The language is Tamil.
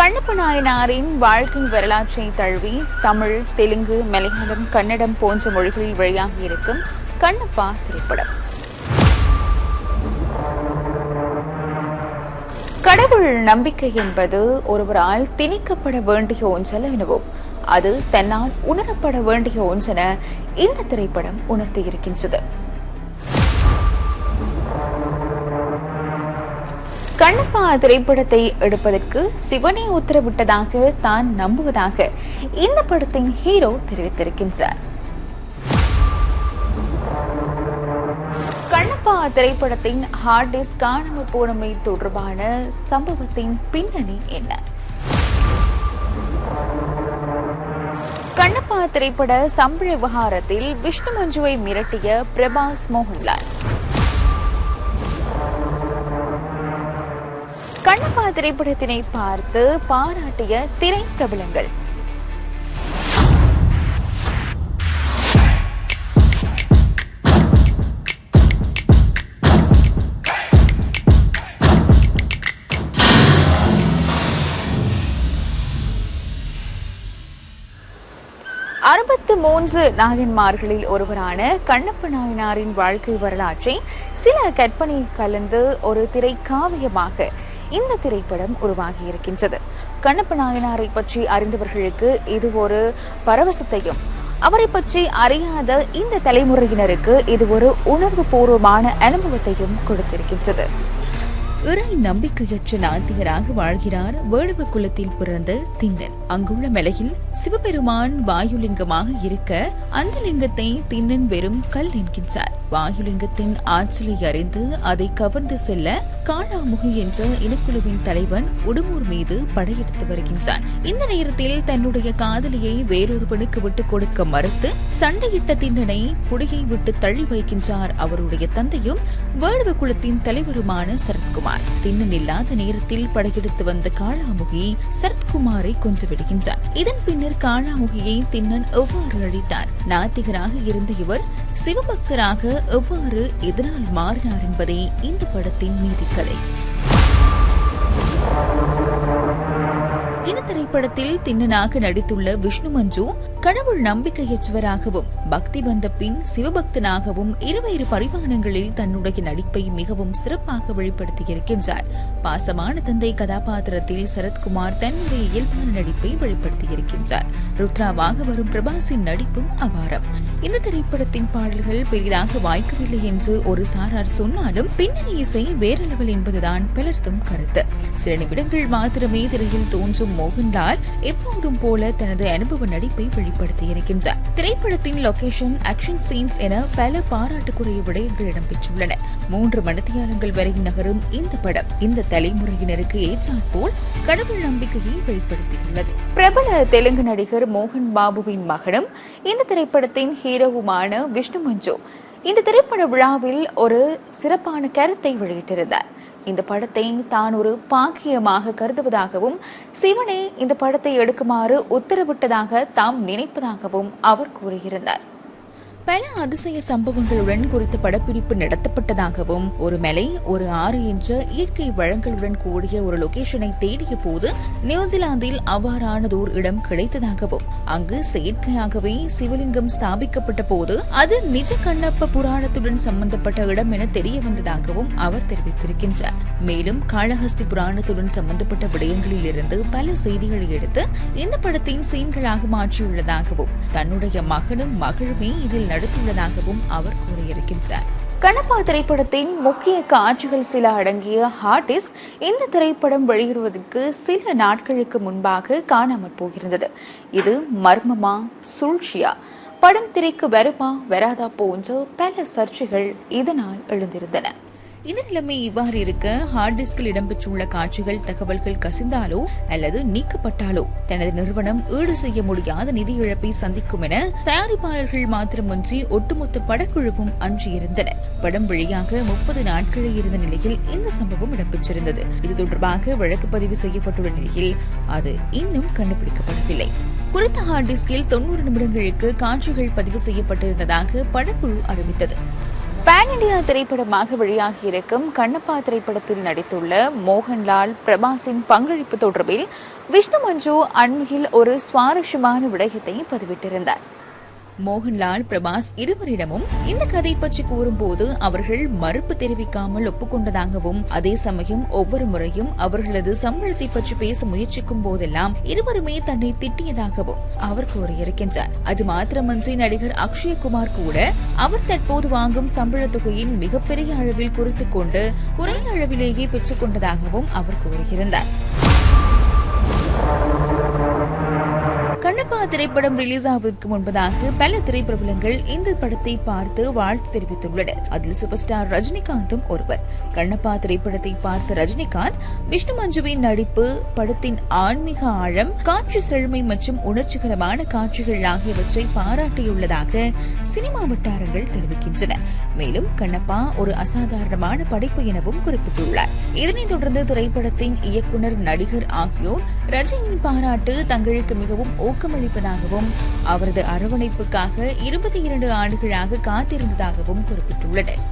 கண்ணப்ப நாயனாரின் வாழ்க்கை வரலாற்றை தழுவி தமிழ், தெலுங்கு, மலையாளம், கன்னடம் போன்ற மொழிகளில் வெளியாகி இருக்கும் கண்ணப்பா திரைப்படம். கடவுள் நம்பிக்கை என்பது ஒருவரால் திணிக்கப்பட வேண்டிய ஒன்றல்ல எனவும் அது தன்னால் உணரப்பட வேண்டிய ஒன்றென இந்த திரைப்படம் உணர்த்தியிருக்கின்றது. கண்ணப்பா திரைப்படத்தை எடுப்பதற்கு சிவனே உத்தரவிட்டதாக தான் நம்புவதாக இந்த படத்தின் ஹீரோ தெரிவித்திருக்கின்றார். கண்ணப்பா திரைப்படத்தின் ஹார்ட் டிஸ்க் காணாமல் போனமை தொடர்பான சம்பவத்தின் பின்னணி என்ன? கண்ணப்பா திரைப்பட சம்பள விவகாரத்தில் விஷ்ணு மஞ்சுவை மிரட்டிய பிரபாஸ் மோகன்லால். கண்ணப்பா திரைப்படத்தினை பார்த்து பாராட்டிய திரை பிரபலங்கள். அறுபத்து 3 நாயன்மார்களில் ஒருவரான கண்ணப்ப நாயனாரின் வாழ்க்கை வரலாற்றை சில கற்பனை கலந்து ஒரு திரை காவியமாக இந்த திரைப்படம் உருவாகி இருக்கின்றது. கண்ணப்ப நாயனாரை பற்றி அறிந்தவர்களுக்கு இது ஒரு பரவசத்தையும், அவரை பற்றி அறியாத இந்த தலைமுறையினருக்கு இது ஒரு உணர்வு பூர்வமான அனுபவத்தையும் கொடுத்திருக்கின்றது. இறை நம்பிக்கையற்ற நாத்திகராக வாழ்கிறார் வேடுவ குலத்தில் பிறந்த திண்ணன். அங்குள்ள மலையில் சிவபெருமான் வாயுலிங்கமாக இருக்க அந்த லிங்கத்தை திண்ணன் வெறும் கல் என்கின்றார். வாயுலிங்கத்தின் ஆற்றலை அறிந்து அதை கவர்ந்து செல்ல காணாமுகி என்ற இனக்குழுவின் தலைவன் உடுமூர் மீது படையெடுத்து வருகின்றான். இந்த நேரத்தில் தன்னுடைய காதலியை வேறொருவனுக்கு விட்டுக் கொடுக்க மறுத்து சண்டையிட்ட திண்ணனை குடியை விட்டு தள்ளி வைக்கின்றார் அவருடைய தந்தையும் வேடுவ குலத்தின் தலைவருமான சரத்குமார். திண்ணன் இல்லாத நேரத்தில் படையெடுத்து வந்த காளாமுகி சரத்குமாரை கொன்று விடுகின்றான். இதன் பின்னர் காளாமுகியை திண்ணன் எவ்வாறு அழித்தார், நாத்திகராக இருந்த இவர் சிவபக்தராக எவ்வாறு இதனால் மாறினார் என்பதே இந்த படத்தின் நீதிக்கதை. இந்த திரைப்படத்தில் திண்ணனாக நடித்துள்ள விஷ்ணு மஞ்சு கடவுள் நம்பிக்கையற்றவராகவும் பக்தி வந்த பின் சிவபக்தனாகவும் இருவேறு பரிமாணங்களில் தன்னுடைய நடிப்பை மிகவும் சிறப்பாக வெளிப்படுத்தியிருக்கின்றார். பாசமான தந்தை கதாபாத்திரத்தில் சரத்குமார் தன்னுடைய இயல்பான நடிப்பை வெளிப்படுத்தியிருக்கின்றார். ருத்ராவாக வரும் பிரபாஸின் நடிப்பும் அபாரம். இந்த திரைப்படத்தின் பாடல்கள் பெரிதாக வாய்க்கவில்லை என்று ஒரு சாரார் சொன்னாலும் பின்னணி இசை வேற லெவல் என்பதுதான் பலர்தும் கருத்து. சில நிமிடங்கள் மாத்திரமே திரையில் தோன்றும் மோகன்லால் எப்போதும் போல தனது அனுபவ நடிப்பை வெளிப்படுத்தியிருக்கின்றார். திரைப்படத்தின் லொகேஷன், ஆக்ஷன் சீன்ஸ் என பல பாராட்டுக்குரிய விடயங்கள் இடம்பெற்றுள்ளன. 3 மணித்தியாலங்கள் வரை நகரும் இந்த படம் இந்த தலைமுறையினருக்கு ஏற்றாற்போல் கடவுள் நம்பிக்கையை வெளிப்படுத்தியுள்ளது. பிரபல தெலுங்கு நடிகர் மோகன் பாபுவின் மகனும் இந்த திரைப்படத்தின் ஹீரோவுமான விஷ்ணு மஞ்சு இந்த திரைப்பட விழாவில் ஒரு சிறப்பான கருத்தை வெளியிட்டிருந்தார். இந்த படத்தை தான் ஒரு பாக்கியமாக கருதுவதாகவும் சிவனே இந்த படத்தை எடுக்குமாறு உத்தரவிட்டதாக தாம் நினைப்பதாகவும் அவர் கூறியிருந்தார். பல அதிசய சம்பவங்களுடன் குறித்த படப்பிடிப்பு நடத்தப்பட்டதாகவும் ஒரு மலை, ஒரு ஆறு என்ற இயற்கை வளங்களுடன் கூடிய ஒரு லொகேஷனை தேடிய போது நியூசிலாந்தில் அவ்வாறானதோர் இடம் கிடைத்ததாகவும் அங்கு செயற்கையாகவே சிவலிங்கம் ஸ்தாபிக்கப்பட்ட போது அது நிஜ கண்ணப்ப புராணத்துடன் சம்பந்தப்பட்ட இடம் என தெரிய வந்ததாகவும் அவர் தெரிவித்திருக்கின்றார். மேலும் காளஹஸ்தி புராணத்துடன் சம்பந்தப்பட்ட விடயங்களில் இருந்து பல செய்திகளை எடுத்து இந்த படத்தின் சீன்களாக மாற்றியுள்ளதாகவும் தன்னுடைய மகனும் மகளுமே இதில் நடத்தியுள்ளதாகவும் அவர் கூறியிருக்கின்றார். கண்ணப்பா திரைப்படத்தின் முக்கிய காட்சிகள் சில அடங்கிய ஹார்ட் டிஸ்க் இந்த திரைப்படம் வெளியிடுவதற்கு சில நாட்களுக்கு முன்பாக காணாமற் போயிருந்தது. இது மர்மமா, சூழ்ச்சியா, படம் திரைக்கு வருமா வராதா போன்ற பல சர்ச்சைகள் இதனால் எழுந்திருந்தன. இந்த நிலைமை இவ்வாறு இருக்க ஹார்ட் டிஸ்கில் இடம்பெற்றுள்ள காட்சிகள், தகவல்கள் கசிந்தாலோ அல்லது நீக்கப்பட்டாலோ தனது நிறுவனம் ஈடு செய்ய முடியாத நிதி இழப்பை சந்திக்கும் என தயாரிப்பாளர்கள் மாத்திரமின்றி ஒட்டுமொத்த படக்குழுவும் அஞ்சியிருந்தனர். படம் வெளியாக 30 நாட்களே இருந்த நிலையில் இந்த சம்பவம் இடம்பெற்றிருந்தது. இது தொடர்பாக வழக்கு பதிவு செய்யப்பட்டுள்ள நிலையில் அது இன்னும் கண்டுபிடிக்கப்படவில்லை. குறித்த ஹார்ட் டிஸ்கில் 90 நிமிடங்களுக்கு காட்சிகள் பதிவு செய்யப்பட்டிருந்ததாக படக்குழு அறிவித்தது. பேன் இண்டியா திரைப்படமாக வெளியாகியிருக்கும் கண்ணப்பா திரைப்படத்தில் நடித்துள்ள மோகன்லால் பிரபாஸின் பங்களிப்பு தொடர்பில் விஷ்ணு மஞ்சு அண்மையில் ஒரு சுவாரஸ்யமான விடயத்தை பதிவிட்டிருந்தார். மோகன்லால் பிரபாஸ் இருவரிடமும் இந்த கதை பற்றி கூறும்போது அவர்கள் மறுப்பு தெரிவிக்காமல் ஒப்புக்கொண்டதாகவும், அதே சமயம் ஒவ்வொரு முறையும் அவர்களது சம்பளத்தை பற்றி பேச முயற்சிக்கும் போதெல்லாம் இருவருமே தன்னை திட்டியதாகவும் அவர் கூறியிருக்கின்றார். அது மாத்திரமன்றி நடிகர் அக்ஷயகுமார் கூட அவர் தற்போது வாங்கும் சம்பள தொகையின் மிகப்பெரிய அளவில் குறித்துக் கொண்டு குறைந்த அளவிலேயே பெற்றுக் கொண்டதாகவும் அவர் கூறியிருந்தார். கண்ணப்பா திரைப்படம் ரிலீஸ் ஆவதற்கு முன்பதாக பல திரைப்பிரபலங்கள் இந்த படத்தை பார்த்து வாழ்த்து தெரிவித்துள்ளனர். அதில் சூப்பர் ஸ்டார் ரஜினிகாந்தும் ஒருவர். கண்ணப்பா திரைப்படத்தை பார்த்த ரஜினிகாந்த் விஷ்ணு மஞ்சுவின் நடிப்பு, படத்தின் ஆன்மீக ஆழம், காட்சி செழுமை மற்றும் உணர்ச்சிகரமான காட்சிகள் ஆகியவற்றை பாராட்டியுள்ளதாக சினிமா வட்டாரங்கள் தெரிவிக்கின்றன. மேலும் கண்ணப்பா ஒரு அசாதாரணமான படைப்பு எனவும் குறிப்பிட்டுள்ளார். இதனைத் தொடர்ந்து திரைப்படத்தின் இயக்குநர், நடிகர் ஆகியோர் ரஜினியின் பாராட்டு தங்களுக்கு மிகவும் ஊக்கமளிப்பதாகவும் அவரது அரவணைப்புக்காக 22 ஆண்டுகளாக காத்திருந்ததாகவும் குறிப்பிட்டுள்ளனர்.